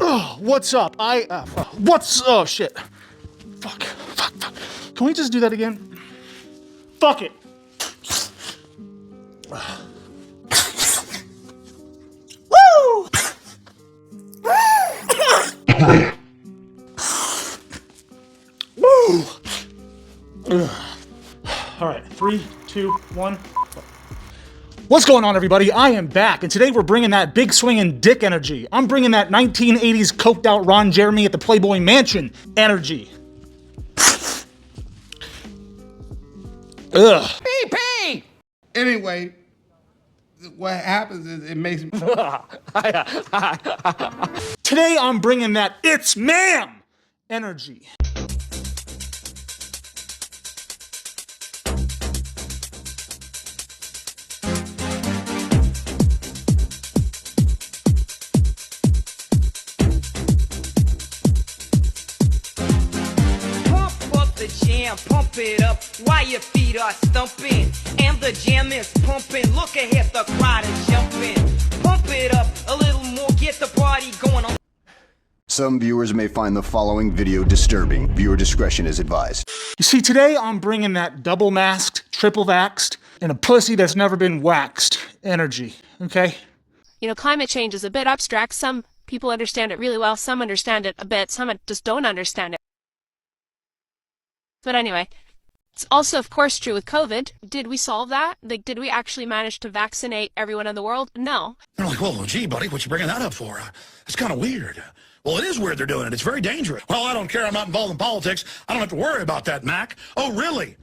Oh, what's up? Oh shit. Fuck. Can we just do that again? Fuck it. Woo! Woo! All right, 3, 2, 1. What's going on, everybody? I am back, and today we're bringing that big swinging dick energy. I'm bringing that 1980s coked out Ron Jeremy at the Playboy Mansion energy. Ugh. Pee! Anyway, what happens is it makes me... Today I'm bringing that it's ma'am energy. Pump it up while your feet are stumping and the jam is pumping. Look ahead, the crowd is jumping. Pump it up a little more, get the party going on. Some viewers may find the following video disturbing. Viewer discretion is advised. You see, today I'm bringing that double masked, triple vaxxed, and a pussy that's never been waxed energy, okay? You know, climate change is a bit abstract. Some people understand it really well, some understand it a bit, some just don't understand it. But anyway, it's also, of course, true with COVID. Did we solve that? Like, did we actually manage to vaccinate everyone in the world? No. They're like, well, gee, buddy, what you bringing that up for? It's kind of weird. Well, it is weird they're doing it. It's very dangerous. Well, I don't care. I'm not involved in politics. I don't have to worry about that, Mac. Oh, really?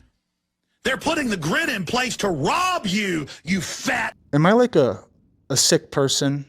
They're putting the grid in place to rob you, you fat... Am I like a sick person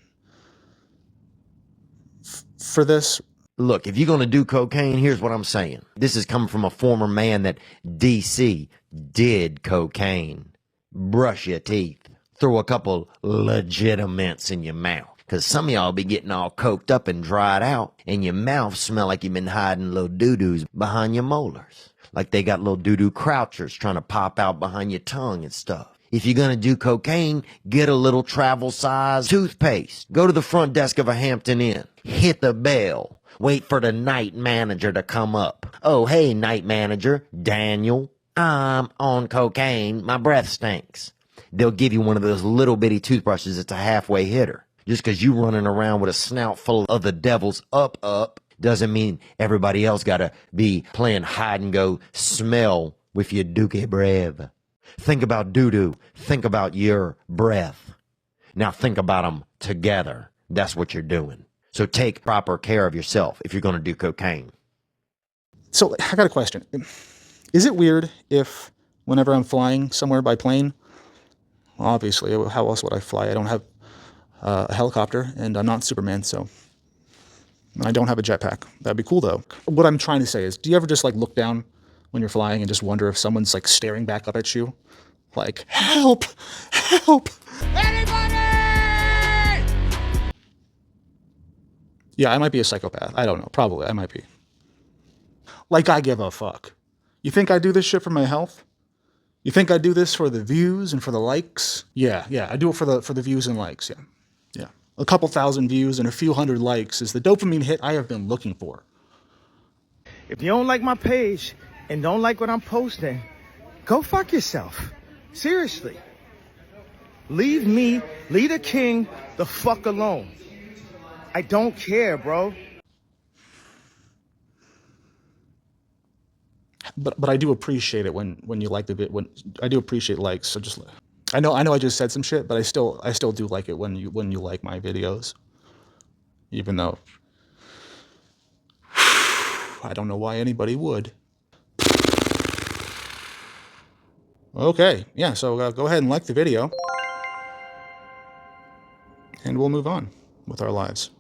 for this? Look, if you're going to do cocaine, here's what I'm saying. This is coming from a former man that DC did cocaine. Brush your teeth. Throw a couple legitimates in your mouth. Because some of y'all be getting all coked up and dried out, and your mouth smell like you've been hiding little doo-doos behind your molars. Like they got little doo-doo crouchers trying to pop out behind your tongue and stuff. If you're going to do cocaine, get a little travel-sized toothpaste. Go to the front desk of a Hampton Inn. Hit the bell. Wait for the night manager to come up. Oh, hey, night manager, Daniel. I'm on cocaine. My breath stinks. They'll give you one of those little bitty toothbrushes that's a halfway hitter. Just because you running around with a snout full of the devil's up doesn't mean everybody else got to be playing hide-and-go smell with your dookie breath. Think about doo-doo. Think about your breath. Now think about them together. That's what you're doing. So take proper care of yourself if you're going to do cocaine. So I got a question. Is it weird if whenever I'm flying somewhere by plane, obviously, how else would I fly? I don't have a helicopter and I'm not Superman, so I don't have a jetpack. That'd be cool though. What I'm trying to say is, do you ever just like look down when you're flying and just wonder if someone's like staring back up at you? Like, help, help. Yeah, I might be a psychopath. I don't know. Probably. I might be. Like, I give a fuck. You think I do this shit for my health? You think I do this for the views and for the likes? Yeah. I do it for the views and likes, yeah. A couple thousand views and a few hundred likes is the dopamine hit I have been looking for. If you don't like my page and don't like what I'm posting, go fuck yourself. Seriously. Leave me, leave the king the fuck alone. I don't care, bro. But I do appreciate it when you like the bit. When I do appreciate likes. So just I know I just said some shit, but I still do like it when you like my videos. Even though I don't know why anybody would. Okay, yeah. So go ahead and like the video, and we'll move on with our lives.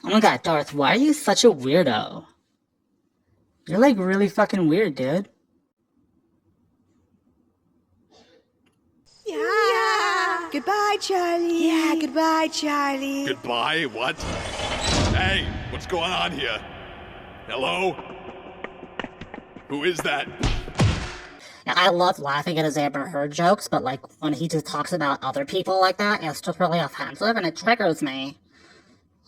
Oh my god, Darth, why are you such a weirdo? You're like really fucking weird, dude. Yeah. Goodbye, Charlie. Yeah, goodbye, Charlie. Goodbye? What? Hey, what's going on here? Hello? Who is that? I love laughing at his Amber Heard jokes, but like when he just talks about other people like that, it's just really offensive and it triggers me.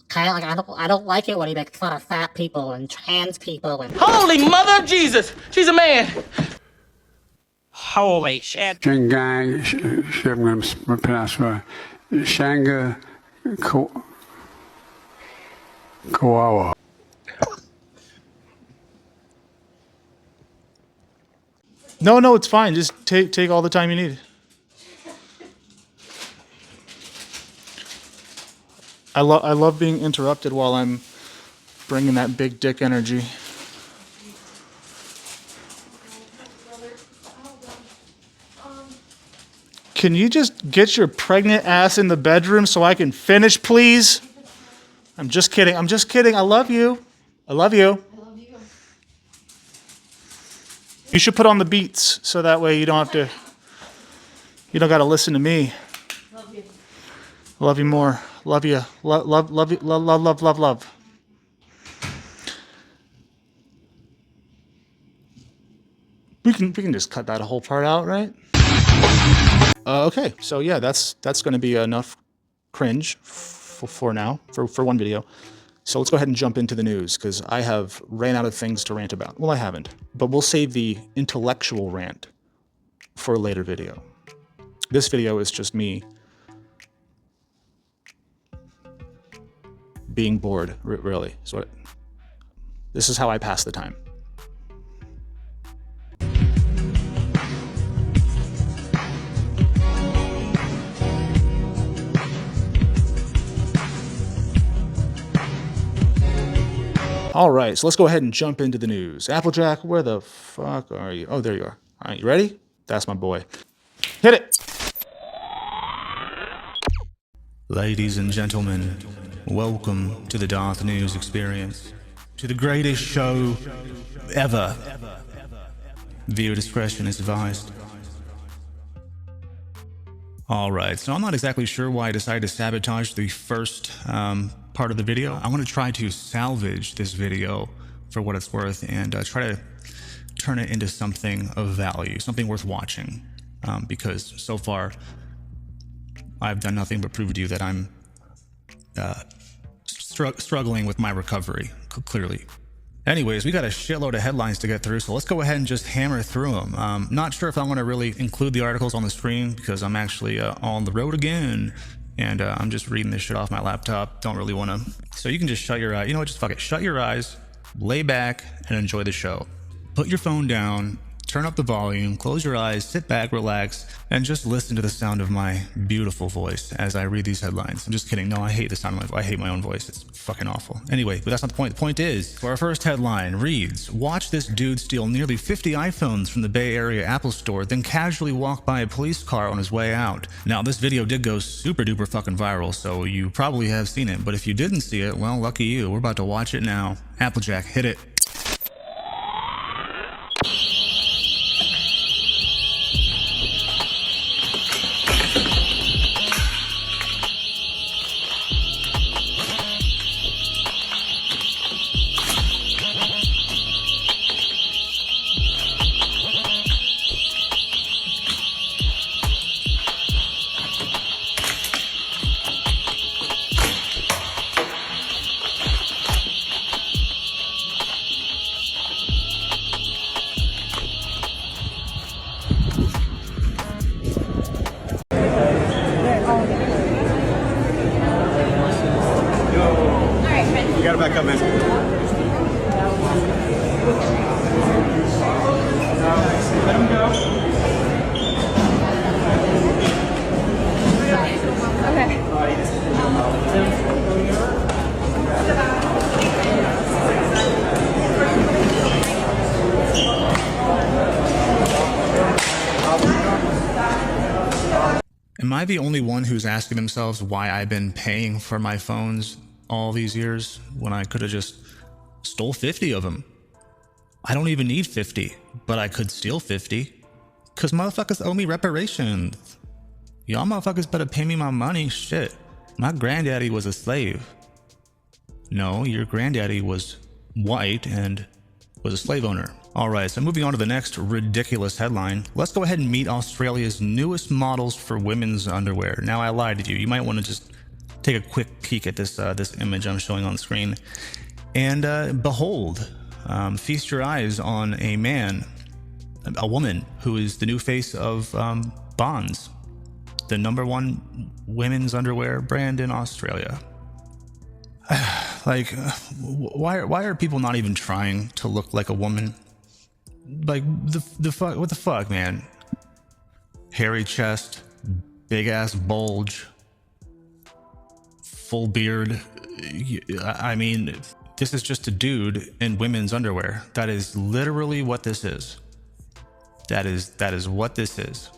Kind of like I don't like it when he makes fun of fat people and trans people and. Holy mother of Jesus! She's a man! Holy shit. Shanghai, Shanga, Kawawa. No, it's fine. Just take all the time you need. I love being interrupted while I'm bringing that big dick energy. Can you just get your pregnant ass in the bedroom so I can finish, please? I'm just kidding. I love you. I love you. You should put on the beats so that way you don't got to listen to me. Love you more. Love you. Love you. Love. We can just cut that whole part out, right? Okay, so yeah, that's going to be enough cringe for now, for one video. So let's go ahead and jump into the news, because I have ran out of things to rant about. Well, I haven't, but we'll save the intellectual rant for a later video. This video is just me being bored, really. So this is how I pass the time. All right, so let's go ahead and jump into the news. Applejack, where the fuck are you? Oh, there you are. All right, you ready? That's my boy. Hit it! Ladies and gentlemen, welcome to the Darth News experience. To the greatest show ever. Viewer discretion is advised. All right, so I'm not exactly sure why I decided to sabotage the first part of the video. I want to try to salvage this video for what it's worth and try to turn it into something of value, something worth watching, because so far I've done nothing but prove to you that I'm struggling with my recovery, clearly. Anyways, we got a shitload of headlines to get through, so let's go ahead and just hammer through them. Not sure if I want to really include the articles on the screen because I'm actually on the road again, and I'm just reading this shit off my laptop. Don't really want to. So you can just shut your eyes. You know what? Just fuck it. Shut your eyes, lay back, and enjoy the show. Put your phone down, turn up the volume, close your eyes, sit back, relax, and just listen to the sound of my beautiful voice as I read these headlines. I'm just kidding. No, I hate the sound of my voice. I hate my own voice. It's fucking awful. Anyway, but that's not the point. The point is, for our first headline reads, watch this dude steal nearly 50 iPhones from the Bay Area Apple Store, then casually walk by a police car on his way out. Now, this video did go super duper fucking viral, so you probably have seen it, but if you didn't see it, well, lucky you. We're about to watch it now. Applejack, hit it. Back up, man. Let him go. Okay. Am I the only one who's asking themselves why I've been paying for my phones all these years when I could have just stole 50 of them? I don't even need 50, but I could steal 50 because motherfuckers owe me reparations. Y'all motherfuckers better pay me my money. Shit, my granddaddy was a slave. No, your granddaddy was white and was a slave owner. All right, so moving on to the next ridiculous headline. Let's go ahead and meet Australia's newest models for women's underwear. Now, I lied to you. You might want to just take a quick peek at this image I'm showing on the screen, and behold, feast your eyes on a woman who is the new face of Bonds, the #1 women's underwear brand in Australia. Like, why are people not even trying to look like a woman? Like, the fuck, what the fuck, man? Hairy chest, big ass bulge, full beard. I mean, this is just a dude in women's underwear. That is literally what this is. That is what this is.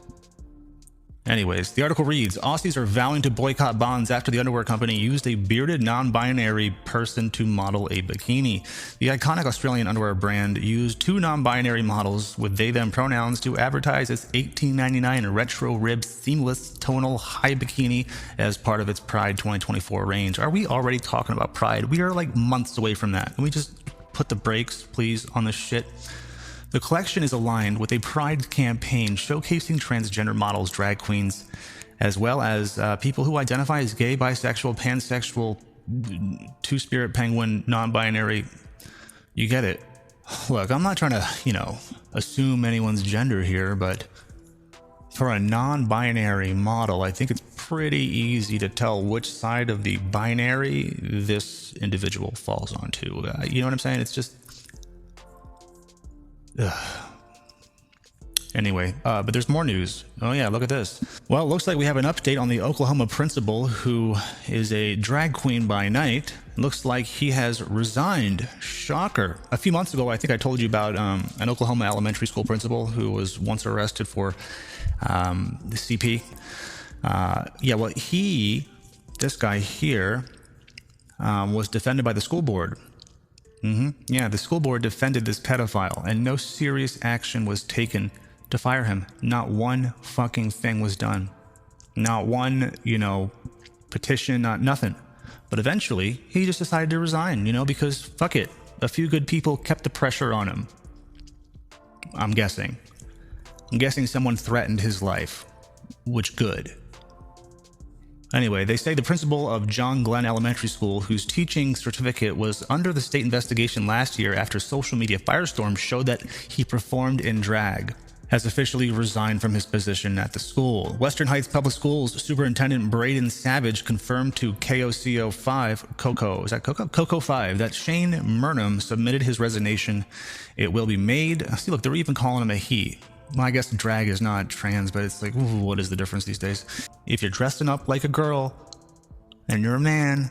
Anyways, the article reads, Aussies are vowing to boycott Bonds after the underwear company used a bearded non-binary person to model a bikini. The iconic Australian underwear brand used 2 non-binary models with they-them pronouns to advertise its $18.99 retro rib seamless tonal high bikini as part of its Pride 2024 range. Are we already talking about Pride? We are like months away from that. Can we just put the brakes, please, on this shit? The collection is aligned with a Pride campaign showcasing transgender models, drag queens, as well as people who identify as gay, bisexual, pansexual, two-spirit, penguin, non-binary. You get it. Look, I'm not trying to, assume anyone's gender here, but for a non-binary model, I think it's pretty easy to tell which side of the binary this individual falls onto. You know what I'm saying? It's just... Anyway, but there's more news. Oh yeah, look at this. Well, it looks like we have an update on the Oklahoma principal who is a drag queen by night. It looks like he has resigned. Shocker. A few months ago, I think I told you about an Oklahoma elementary school principal who was once arrested for the CP. Yeah, well, this guy here, was defended by the school board. Yeah, the school board defended this pedophile, and no serious action was taken to fire him. Not one fucking thing was done. Not one, petition, not nothing. But eventually, he just decided to resign, because fuck it. A few good people kept the pressure on him. I'm guessing someone threatened his life, which good. Anyway, they say the principal of John Glenn Elementary School, whose teaching certificate was under the state investigation last year after social media firestorm showed that he performed in drag, has officially resigned from his position at the school. Western Heights Public Schools Superintendent Braden Savage confirmed to Coco 5 that Shane Murnham submitted his resignation. It will be made. See, look, they're even calling him a he. Well, I guess drag is not trans, but it's like, ooh, what is the difference these days? If you're dressing up like a girl and you're a man,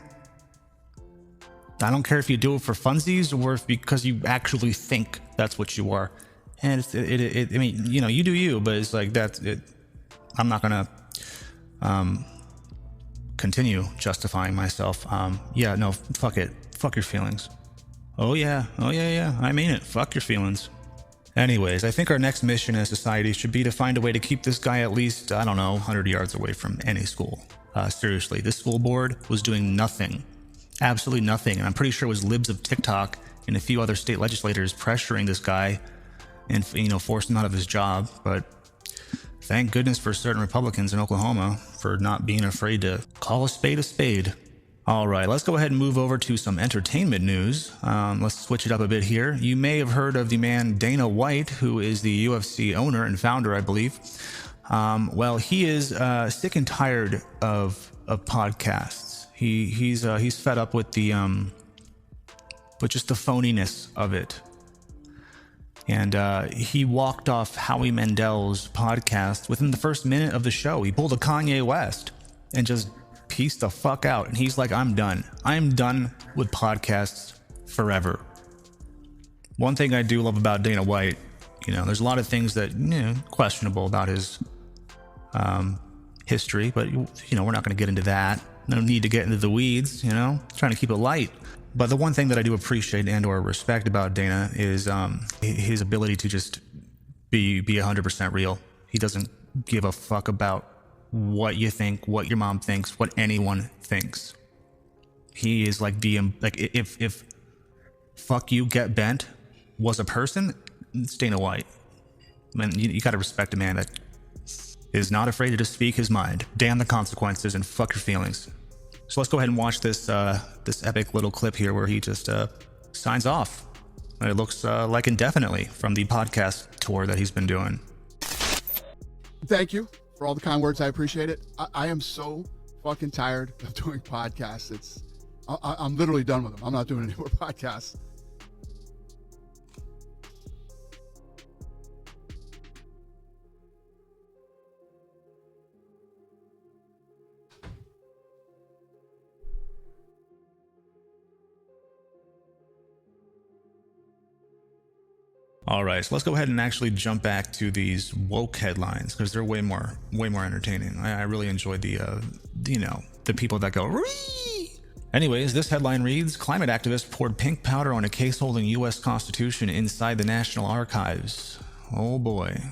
I don't care if you do it for funsies or if because you actually think that's what you are. And I mean, you do you, but it's like that's it. I'm not gonna continue justifying myself. Yeah, no, fuck it. Fuck your feelings. Oh yeah, I mean it. Fuck your feelings. Anyways, I think our next mission as society should be to find a way to keep this guy at least, 100 yards away from any school. Seriously, this school board was doing nothing. Absolutely nothing. And I'm pretty sure it was libs of TikTok and a few other state legislators pressuring this guy and, forcing him out of his job. But thank goodness for certain Republicans in Oklahoma for not being afraid to call a spade a spade. All right, let's go ahead and move over to some entertainment news. Let's switch it up a bit here. You may have heard of the man Dana White, who is the UFC owner and founder, I believe. Well, he is sick and tired of podcasts. He's fed up with with just the phoniness of it. And he walked off Howie Mandel's podcast within the first minute of the show. He pulled a Kanye West and just pieced the fuck out. And he's like, I'm done. I'm done with podcasts forever. One thing I do love about Dana White, there's a lot of things that, questionable about his history, but, we're not going to get into that. No need to get into the weeds, trying to keep it light. But the one thing that I do appreciate and or respect about Dana is his ability to just be 100% real. He doesn't give a fuck about what you think, what your mom thinks, what anyone thinks. He is like if fuck you get bent was a person, it's Dana White. Man, you gotta respect a man that is not afraid to just speak his mind. Damn the consequences and fuck your feelings. So let's go ahead and watch this this epic little clip here where he just signs off. And it looks like indefinitely from the podcast tour that he's been doing. Thank you for all the kind words. I appreciate it. I am so fucking tired of doing podcasts. I'm literally done with them. I'm not doing any more podcasts. All right, so let's go ahead and actually jump back to these woke headlines because they're way more entertaining. I really enjoyed the, you know, the people that go, Ree! Anyways, this headline reads, climate activists poured pink powder on a case holding U.S. Constitution inside the National Archives. Oh boy.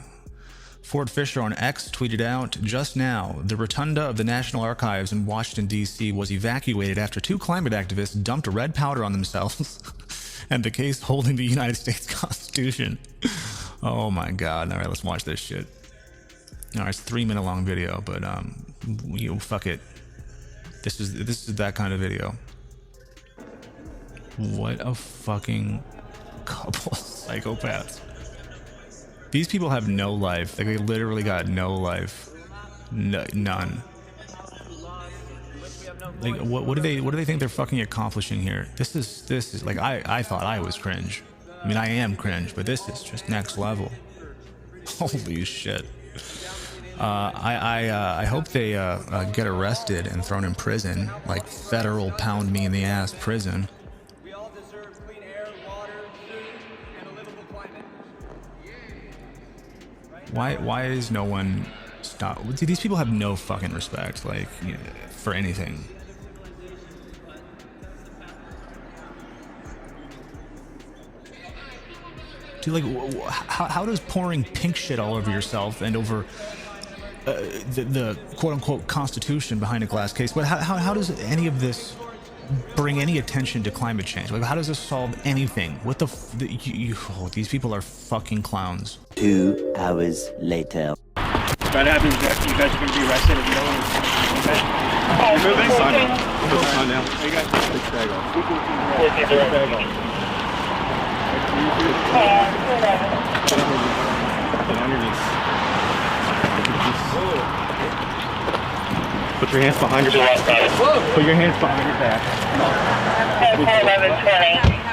Ford Fisher on X tweeted out, just now, the rotunda of the National Archives in Washington, D.C. was evacuated after 2 climate activists dumped red powder on themselves. And the case holding the United States Constitution. Oh my God. All right, let's watch this shit. All right, it's a 3-minute long video, but you fuck it. This is that kind of video. What a fucking couple of psychopaths. These people have no life. Like, they literally got no life. None. Like, what do they think they're fucking accomplishing here? This is like, I thought I was cringe. I mean, I am cringe, but this is just next level. Holy shit. I hope they get arrested and thrown in prison, like federal pound me in the ass prison. Why is no one stop? These people have no fucking respect, like, you know, for anything. Dude, like, how does pouring pink shit all over yourself and over the quote-unquote Constitution behind a glass case, but how does any of this bring any attention to climate change? Like, how does this solve anything? What the these people are fucking clowns. 2 hours later. If that happens, you guys are going to be arrested if you don't want to. You're moving? Sign down. Put the sign down. You guys take the bag off. Take the bag off. Get underneath. Put your hands behind your back. Put your hands behind your back. 11:20.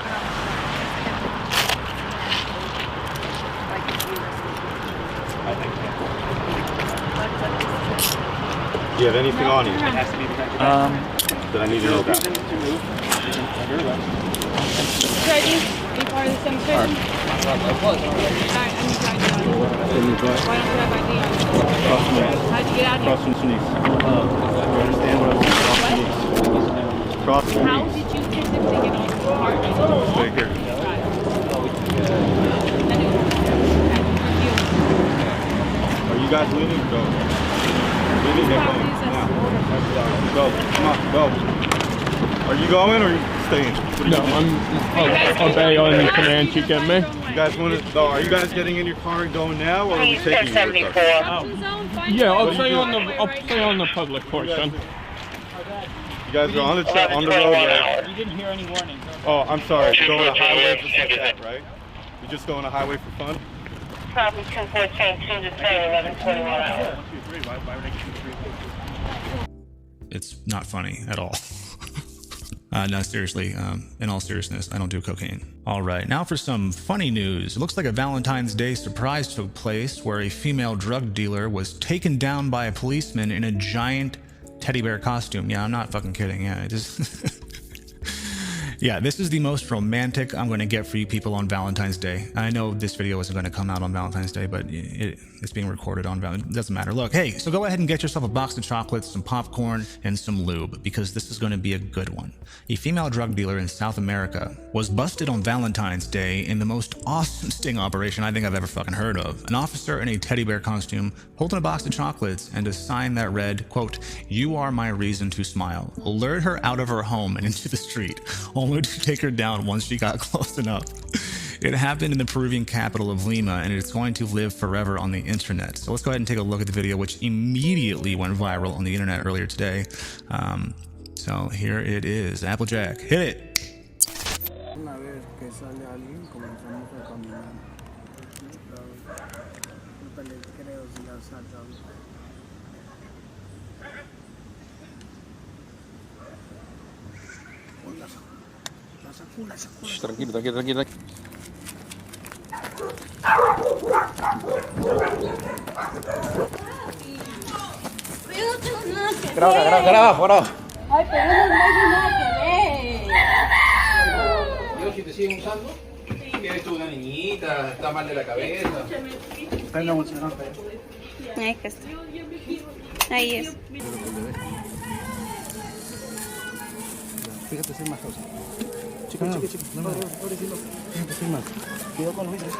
Do you have anything on you? That I need to know about? Be part of the demonstration? Alright, I need to ID on. Why don't you have ID on? How'd you get out here? Cross your knees. You understand what I'm saying? Cross your knees. How did you physically get on the car? Stay here. Are you guys leaving? Go. Leaving? Get going. Now. Go. Come on. Go. Are you going or are you staying? No, I'll obey on the command you give me. You guys want to? No, are you guys getting in your car and going now, or are we taking you? Yeah, I'll stay on the public portion. You guys are on the road, right? You didn't hear any warning. Oh, I'm sorry. You're going on a highway just like that, right? You're just going on a highway for fun? Probably 214, 2 to 3, 11:21 hours. It's not funny at all. No, seriously, in all seriousness, I don't do cocaine. All right, now for some funny news. It looks like a Valentine's Day surprise took place where a female drug dealer was taken down by a policeman in a giant teddy bear costume. Yeah, I'm not fucking kidding. Yeah, it is. Yeah, this is the most romantic I'm going to get for you people on Valentine's Day. I know this video isn't going to come out on Valentine's Day, but it's being recorded on Valentine's Day. It doesn't matter. Look, hey, so go ahead and get yourself a box of chocolates, some popcorn, and some lube, because this is going to be a good one. A female drug dealer in South America was busted on Valentine's Day in the most awesome sting operation I think I've ever fucking heard of. An officer in a teddy bear costume holding a box of chocolates and a sign that read, quote, "You are my reason to smile," lured her out of her home and into the street, only to take her down once she got close enough. It happened in the Peruvian capital of Lima, and it's going to live forever on the internet. So let's go ahead and take a look at the video, which immediately went viral on the internet earlier today. So here it is. Applejack, hit it. Una vez que sale alguien, comenzamos a caminar. No le creo si la saltan. Tranquilo, tranquilo, tranquilo. Graba. Ay, pero no hay nada que ver. Yo, si te siguen usando, eres tú una niñita, está mal de la cabeza. Ahí que está. Ahí es. Fíjate, sin más causa. Chico. Ahora sí no. Fíjate, sin más. Cuidado con los vidrios.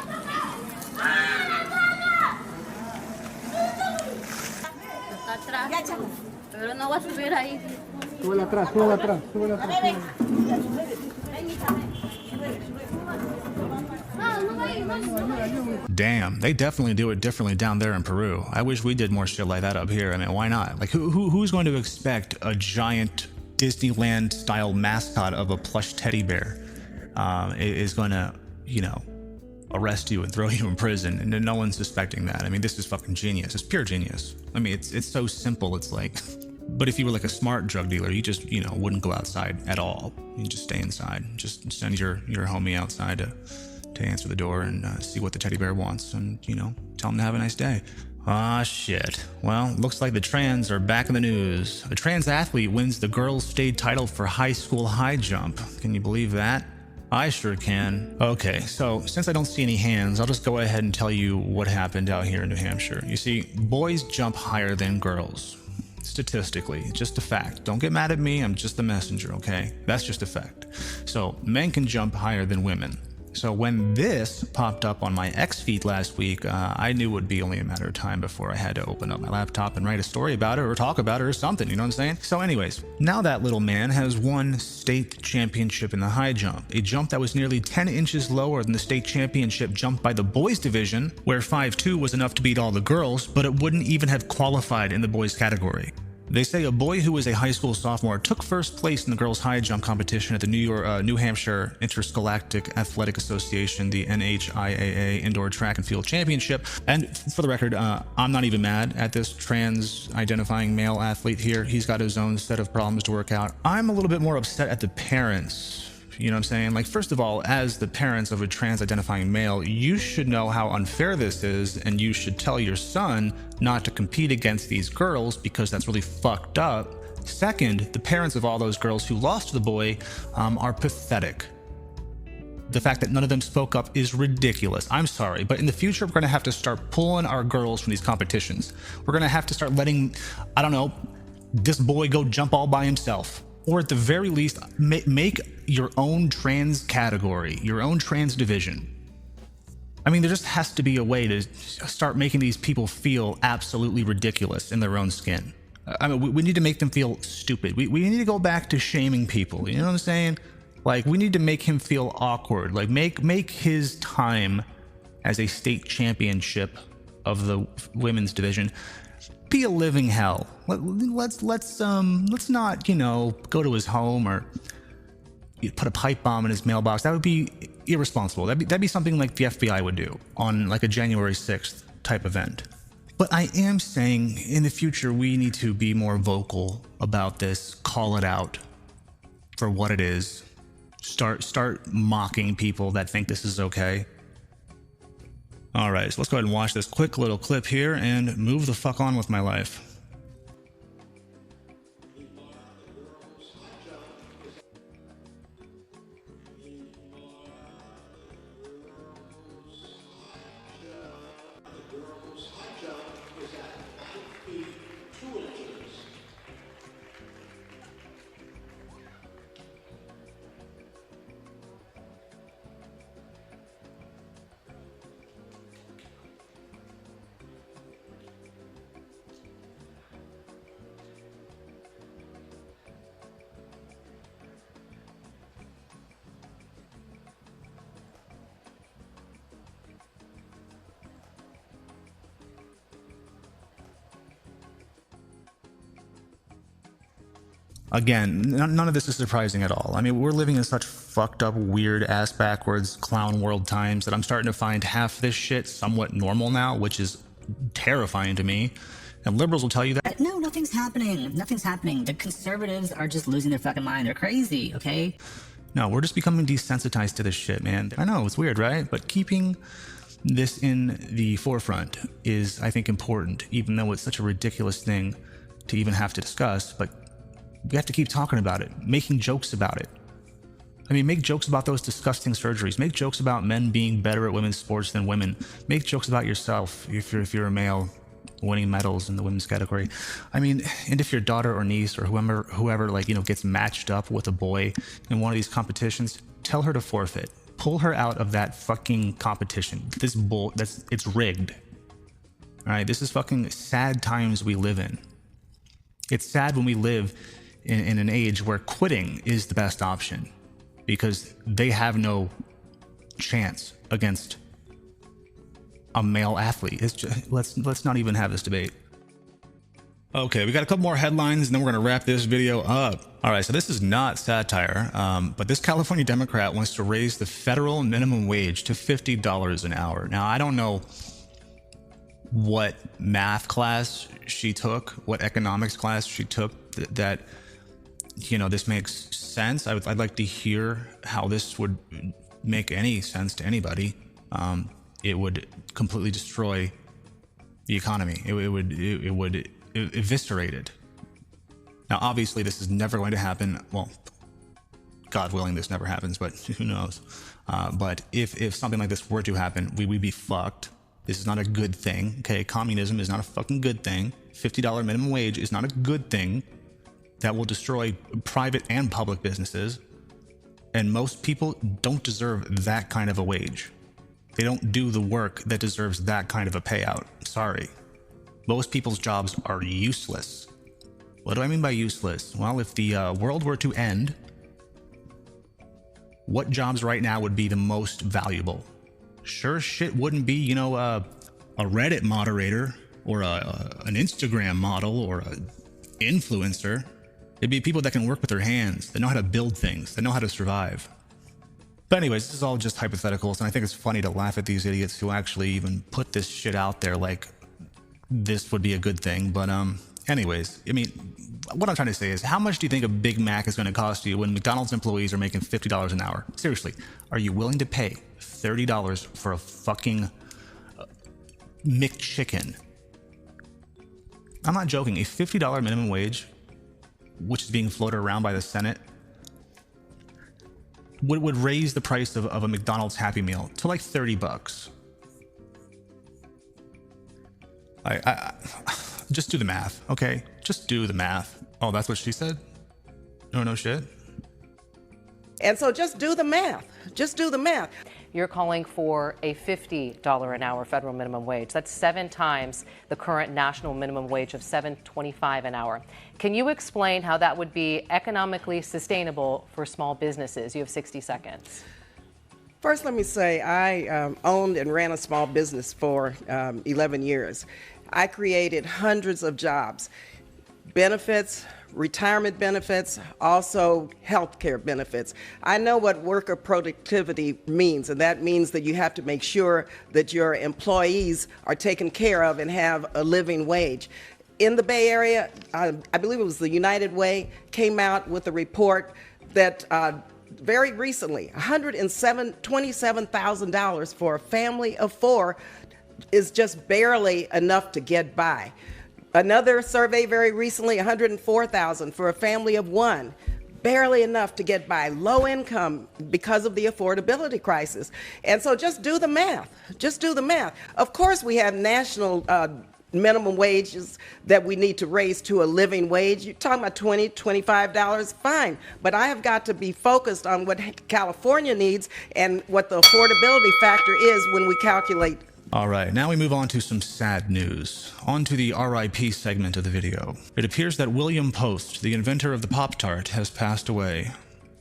Atrás. Pero no va a subir ahí. Súbela atrás. Damn, they definitely do it differently down there in Peru. I wish we did more shit like that up here. I mean, why not? Like, who's going to expect a giant Disneyland-style mascot of a plush teddy bear is going to, you know, arrest you and throw you in prison, and no one's suspecting that? I mean, this is fucking genius. It's pure genius. I mean, it's so simple. It's like, but if you were like a smart drug dealer, you just, you know, wouldn't go outside at all. You just stay inside. Just send your homie outside to answer the door and see what the teddy bear wants, and, you know, tell him to have a nice day. Ah, shit. Well, looks like the trans are back in the news. A trans athlete wins the girls' state title for high school high jump. Can you believe that? I sure can. Okay, so since I don't see any hands, I'll just go ahead and tell you what happened out here in New Hampshire. You see, boys jump higher than girls. Statistically, just a fact. Don't get mad at me, I'm just the messenger, okay? That's just a fact. So, men can jump higher than women. So when this popped up on my X feed last week, I knew it would be only a matter of time before I had to open up my laptop and write a story about it or talk about it or something, you know what I'm saying? So anyways, now that little man has won state championship in the high jump, a jump that was nearly 10 inches lower than the state championship jump by the boys division, where 5'2" was enough to beat all the girls, but it wouldn't even have qualified in the boys category. They say a boy who was a high school sophomore took first place in the girls' high jump competition at the New Hampshire Interscholastic Athletic Association, the NHIAA Indoor Track and Field Championship. And for the record, I'm not even mad at this trans-identifying male athlete here. He's got his own set of problems to work out. I'm a little bit more upset at the parents. You know what I'm saying? Like, first of all, as the parents of a trans-identifying male, you should know how unfair this is, and you should tell your son not to compete against these girls because that's really fucked up. Second, the parents of all those girls who lost to the boy are pathetic. The fact that none of them spoke up is ridiculous. I'm sorry, but in the future, we're going to have to start pulling our girls from these competitions. We're going to have to start letting, I don't know, this boy go jump all by himself. Or at the very least, make your own trans category, your own trans division. I mean, there just has to be a way to start making these people feel absolutely ridiculous in their own skin. I mean, we need to make them feel stupid. We need to go back to shaming people, you know what I'm saying? Like, we need to make him feel awkward. Like, make his time as a state championship of the women's division be a living hell. Let's not, you know, go to his home or put a pipe bomb in his mailbox. That would be irresponsible. That'd be something like the FBI would do on like a January 6th type event. But I am saying in the future we need to be more vocal about this, call it out for what it is. Start mocking people that think this is okay. All right, so let's go ahead and watch this quick little clip here and move the fuck on with my life. Again, none of this is surprising at all. I mean, we're living in such fucked up, weird ass backwards clown world times that I'm starting to find half this shit somewhat normal now, which is terrifying to me. And liberals will tell you that. No, nothing's happening. Nothing's happening. The conservatives are just losing their fucking mind. They're crazy, okay? No, we're just becoming desensitized to this shit, man. I know, it's weird, right? But keeping this in the forefront is, I think, important, even though it's such a ridiculous thing to even have to discuss. But we have to keep talking about it, making jokes about it. I mean, make jokes about those disgusting surgeries. Make jokes about men being better at women's sports than women. Make jokes about yourself if you're a male winning medals in the women's category. I mean, and if your daughter or niece or whoever like, you know, gets matched up with a boy in one of these competitions, tell her to forfeit. Pull her out of that fucking competition. It's rigged. All right, this is fucking sad times we live in. It's sad when we live in an age where quitting is the best option because they have no chance against a male athlete. It's just, let's not even have this debate. Okay, we got a couple more headlines and then we're going to wrap this video up. All right, so this is not satire, but this California Democrat wants to raise the federal minimum wage to $50 an hour. Now, I don't know what math class she took, what economics class she took that you know, this makes sense. I'd like to hear how this would make any sense to anybody. It would completely destroy the economy. It would eviscerate it. Now, obviously, this is never going to happen. Well, God willing, this never happens, but who knows? But if something like this were to happen, we'd be fucked. This is not a good thing. Okay, communism is not a fucking good thing. $50 minimum wage is not a good thing. That will destroy private and public businesses. And most people don't deserve that kind of a wage. They don't do the work that deserves that kind of a payout. Sorry. Most people's jobs are useless. What do I mean by useless? Well, if the world were to end, what jobs right now would be the most valuable? Sure shit wouldn't be, you know, a Reddit moderator or an Instagram model or an influencer. It'd be people that can work with their hands, that know how to build things, that know how to survive. But anyways, this is all just hypotheticals, and I think it's funny to laugh at these idiots who actually even put this shit out there like this would be a good thing. But anyways, I mean, what I'm trying to say is, how much do you think a Big Mac is going to cost you when McDonald's employees are making $50 an hour? Seriously, are you willing to pay $30 for a fucking McChicken? I'm not joking. A $50 minimum wage, which is being floated around by the Senate, would raise the price of a McDonald's Happy Meal to like $30. I just do the math, okay? Just do the math. Oh, that's what she said? No shit. And so just do the math. Just do the math. You're calling for a $50 an hour federal minimum wage. That's 7 times the current national minimum wage of $7.25 an hour. Can you explain how that would be economically sustainable for small businesses? You have 60 seconds. First, let me say I owned and ran a small business for 11 years. I created hundreds of jobs, benefits, retirement benefits, also health care benefits. I know what worker productivity means, and that means that you have to make sure that your employees are taken care of and have a living wage. In the Bay Area, I believe it was the United Way, came out with a report that very recently, $127,000 for a family of 4 is just barely enough to get by. Another survey very recently, $104,000 for a family of 1, barely enough to get by. Low income because of the affordability crisis. And so just do the math. Just do the math. Of course, we have national minimum wages that we need to raise to a living wage. You're talking about $20, $25, fine. But I have got to be focused on what California needs and what the affordability factor is when we calculate. All right, now we move on to some sad news. On to the RIP segment of the video. It appears that William Post, the inventor of the Pop-Tart, has passed away.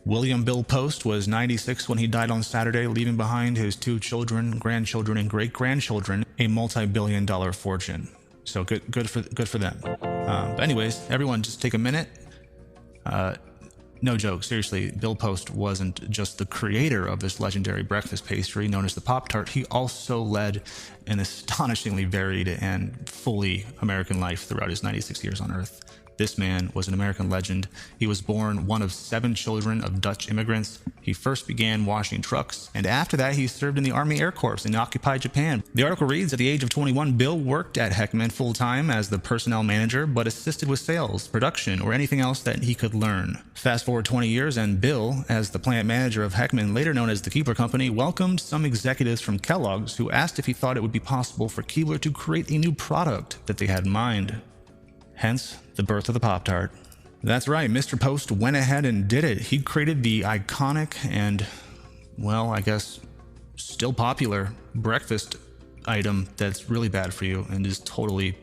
William Bill Post was 96 when he died on Saturday, leaving behind his 2 children, grandchildren, and great-grandchildren a multi-billion-dollar fortune. So good for them. But anyways, everyone just take a minute, No joke, seriously, Bill Post wasn't just the creator of this legendary breakfast pastry known as the Pop-Tart, he also led an astonishingly varied and fully American life throughout his 96 years on Earth. This man was an American legend. He was born one of 7 children of Dutch immigrants. He first began washing trucks, and after that he served in the Army Air Corps in occupied Japan. The article reads, at the age of 21, Bill worked at Heckman full-time as the personnel manager, but assisted with sales, production, or anything else that he could learn. Fast forward 20 years, and Bill, as the plant manager of Heckman, later known as the Keebler Company, welcomed some executives from Kellogg's who asked if he thought it would be possible for Keebler to create a new product that they had in mind. Hence, the birth of the Pop-Tart. That's right, Mr. Post went ahead and did it. He created the iconic and, well, I guess, still popular breakfast item that's really bad for you and is totally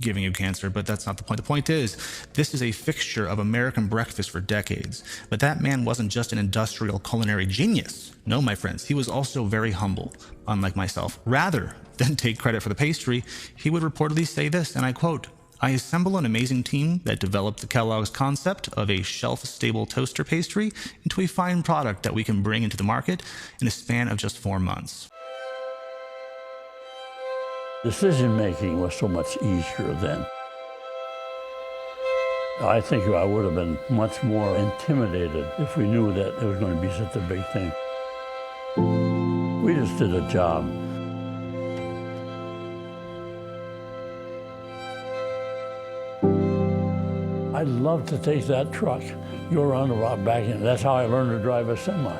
giving you cancer, but that's not the point. The point is, this is a fixture of American breakfast for decades. But that man wasn't just an industrial culinary genius. No, my friends, he was also very humble, unlike myself. Rather than take credit for the pastry, he would reportedly say this, and I quote, I assemble an amazing team that developed the Kellogg's concept of a shelf-stable toaster pastry into a fine product that we can bring into the market in a span of just 4 months. Decision-making was so much easier then. I think I would have been much more intimidated if we knew that it was going to be such a big thing. We just did a job. I'd love to take that truck, go around the rock back in. That's how I learned to drive a semi.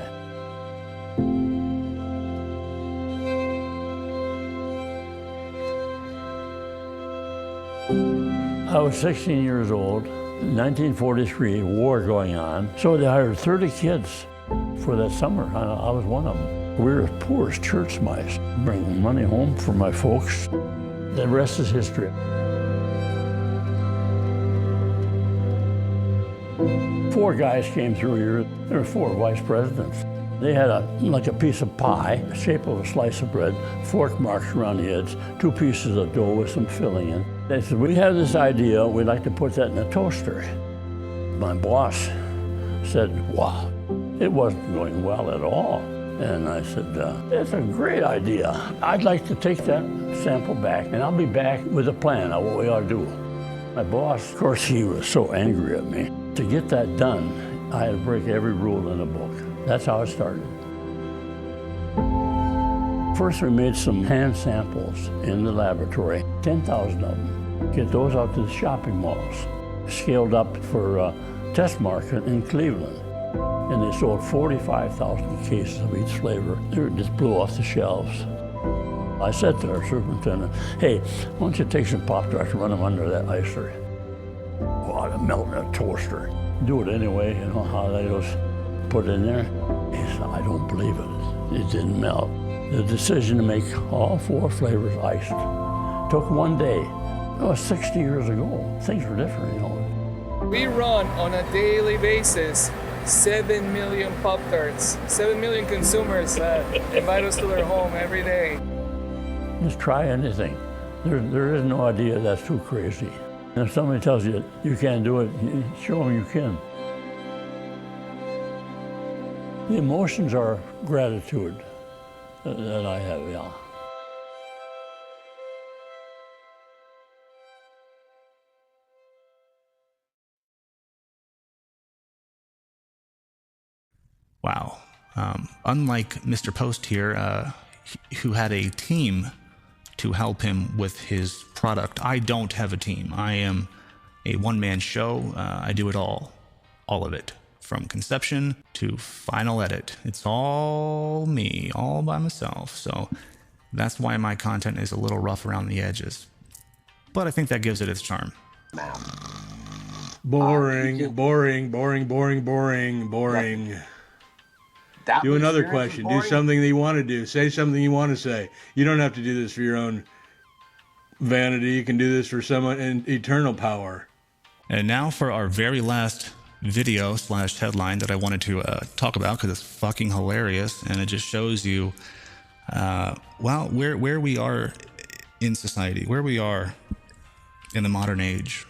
I was 16 years old, 1943, war going on. So they hired 30 kids for that summer, and I was one of them. We were as poor as church mice, bringing money home for my folks. The rest is history. 4 guys came through here. There were 4 vice presidents. They had like a piece of pie, the shape of a slice of bread, fork marks around the edge, 2 pieces of dough with some filling in. They said, we have this idea, we'd like to put that in a toaster. My boss said, wow, it wasn't going well at all. And I said, it's a great idea. I'd like to take that sample back, and I'll be back with a plan of what we ought to do. My boss, of course, he was so angry at me. To get that done, I had to break every rule in the book. That's how it started. First, we made some hand samples in the laboratory, 10,000 of them. Get those out to the shopping malls. Scaled up for a test market in Cleveland. And they sold 45,000 cases of each flavor. They just blew off the shelves. I said to our superintendent, hey, why don't you take some Pop-Tarts and run them under that icer? Well, to melt in a toaster. Do it anyway, you know how they was put in there. He said, I don't believe it. It didn't melt. The decision to make all 4 flavors iced took 1 day. It was 60 years ago. Things were different, you know. We run on a daily basis 7 million Pop-Tarts. 7 million consumers invite us to their home every day. Just try anything. There is no idea that's too crazy. And if somebody tells you you can't do it, show them you can. The emotions are gratitude that I have, yeah. Wow. Unlike Mr. Post here, who had a team to help him with his product, I don't have a team. I am a one-man show. I do it all of it, from conception to final edit. It's all me, all by myself. So that's why my content is a little rough around the edges. But I think that gives it its charm. Boring, boring, boring, boring, boring, boring. Do another question. Do something that you want to do. Say something you want to say. You don't have to do this for your own vanity. You can do this for someone in eternal power. And now for our very last video / headline that I wanted to talk about, because it's fucking hilarious and it just shows you, well, where we are in society, where we are in the modern age.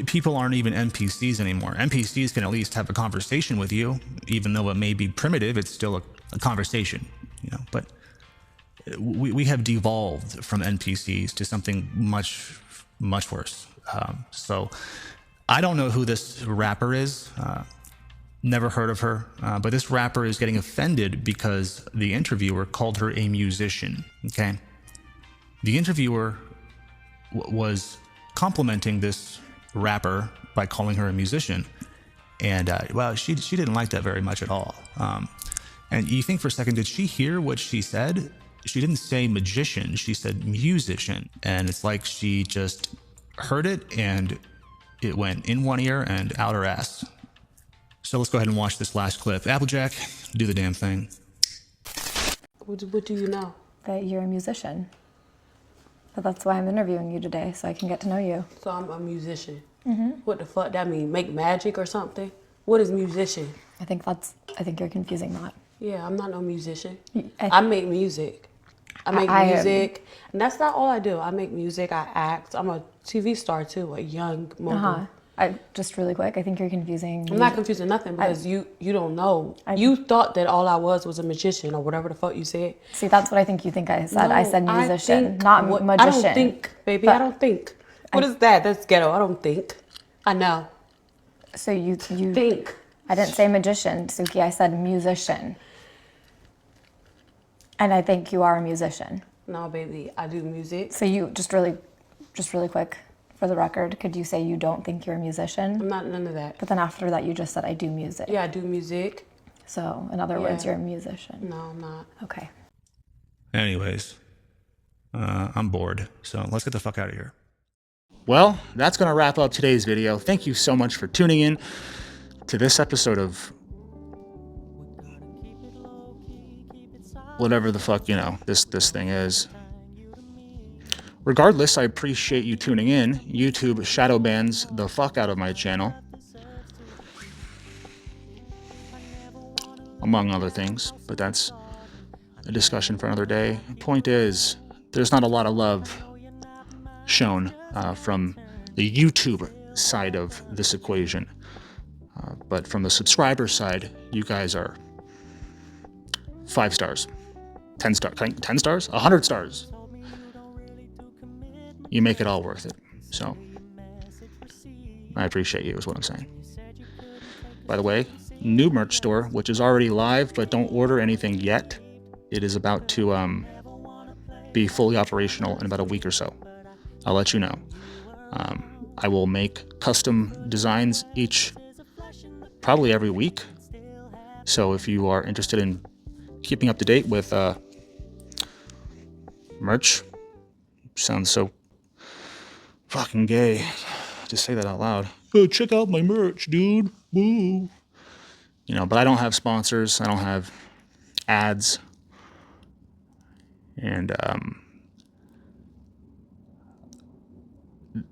People aren't even NPCs anymore. NPCs can at least have a conversation with you, even though it may be primitive. It's still a conversation, you know. But we have devolved from NPCs to something much worse. So I don't know who this rapper is. Never heard of her. But this rapper is getting offended because the interviewer called her a musician. Okay, the interviewer was complimenting this rapper by calling her a musician, and well, she didn't like that very much at all. And you think for a second, did she hear what she said? She didn't say magician, she said musician, and it's like she just heard it and it went in one ear and out her ass. So let's go ahead and watch this last clip. Applejack, do the damn thing. What do you know? That you're a musician. But that's why I'm interviewing you today, so I can get to know you. So I'm a musician. Mm-hmm. What the fuck that mean? Make magic or something? What is musician? I think you're confusing that. Yeah, I'm not no musician. I make music. I make music, and that's not all I do. I make music, I act. I'm a TV star too, a young mogul. Just really quick, I think you're confusing. I'm not confusing nothing because you don't know. You thought that all I was a magician or whatever the fuck you said. See, that's what I think you think I said. No, I said musician, not magician. I don't think, baby. I don't think. What is that? That's ghetto. I don't think. I know. So you think. I didn't say magician, Suki. I said musician. And I think you are a musician. No, baby. I do music. So you just really quick. For the record, could you say you don't think you're a musician? I'm not none of that. But then after that, you just said I do music. Yeah, I do music. So, in other words, you're a musician. No, I'm not. Okay. Anyways, I'm bored, so let's get the fuck out of here. Well, that's going to wrap up today's video. Thank you so much for tuning in to this episode of whatever the fuck, you know, this thing is. Regardless, I appreciate you tuning in. YouTube shadow bans the fuck out of my channel, among other things, but that's a discussion for another day. Point is, there's not a lot of love shown from the YouTube side of this equation, but from the subscriber side, you guys are 5 stars, 10 stars, 10 stars, 100 stars. You make it all worth it. So I appreciate you is what I'm saying. By the way, new merch store, which is already live, but don't order anything yet. It is about to be fully operational in about a week or so. I'll let you know. I will make custom designs probably every week. So if you are interested in keeping up to date with merch, sounds so fucking gay to say that out loud. Oh, check out my merch, dude. Woo. You know, but I don't have sponsors. I don't have ads. And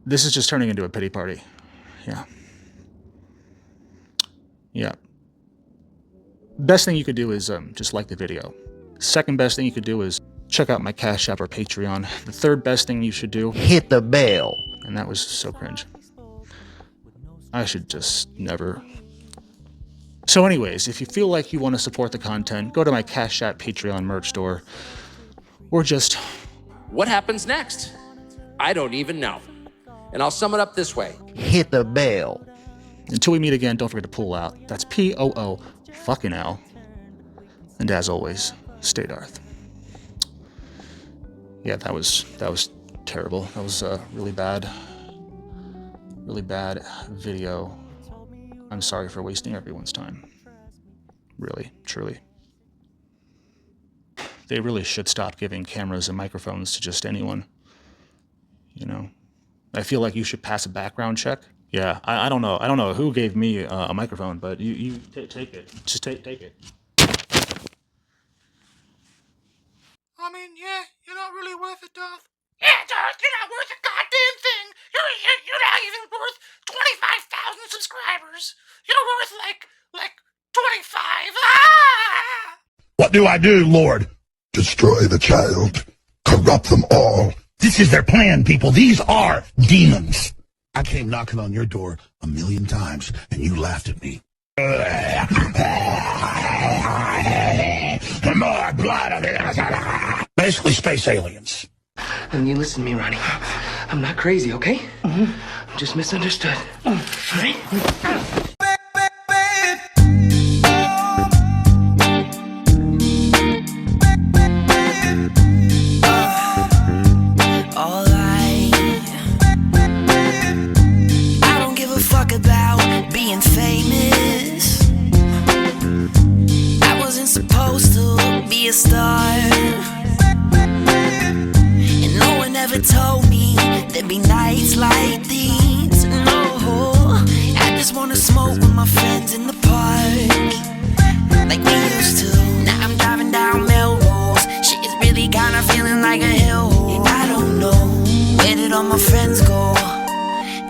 this is just turning into a pity party. Yeah. Yeah. Best thing you could do is just like the video. Second best thing you could do is check out my Cash App or Patreon. The third best thing you should do, hit the bell. And that was so cringe. I should just never. So anyways, if you feel like you want to support the content, go to my Cash App, Patreon merch store, or just... What happens next? I don't even know. And I'll sum it up this way. Hit the bell. Until we meet again, don't forget to pull out. That's POO fucking L. And as always, stay Darth. Yeah, that was terrible. That was a really bad video. I'm sorry for wasting everyone's time. Really, truly. They really should stop giving cameras and microphones to just anyone. You know, I feel like you should pass a background check. Yeah, I don't know. I don't know who gave me a microphone, but you take it. Just take it. I mean, yeah, you're not really worth it, Darth. Yeah, Darth, you're not worth a goddamn thing. You're not even worth 25,000 subscribers. You're worth like 25. Ah! What do I do, Lord? Destroy the child. Corrupt them all. This is their plan, people. These are demons. I came knocking on your door 1,000,000 times, and you laughed at me. More blood. Basically, space aliens. And you listen to me, Ronnie. I'm not crazy, okay? I'm just misunderstood. All right? About being famous, I wasn't supposed to be a star, and no one ever told me there'd be nights like these. No, I just wanna smoke with my friends in the park like we used to. Now I'm driving down Melrose, shit is really kinda feeling like a hellhole. And I don't know, where did all my friends go?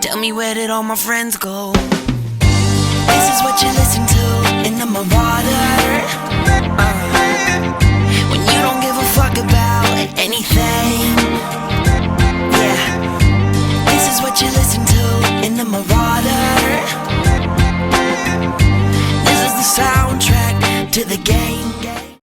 Tell me, where did all my friends go? This is what you listen to in the Marauder.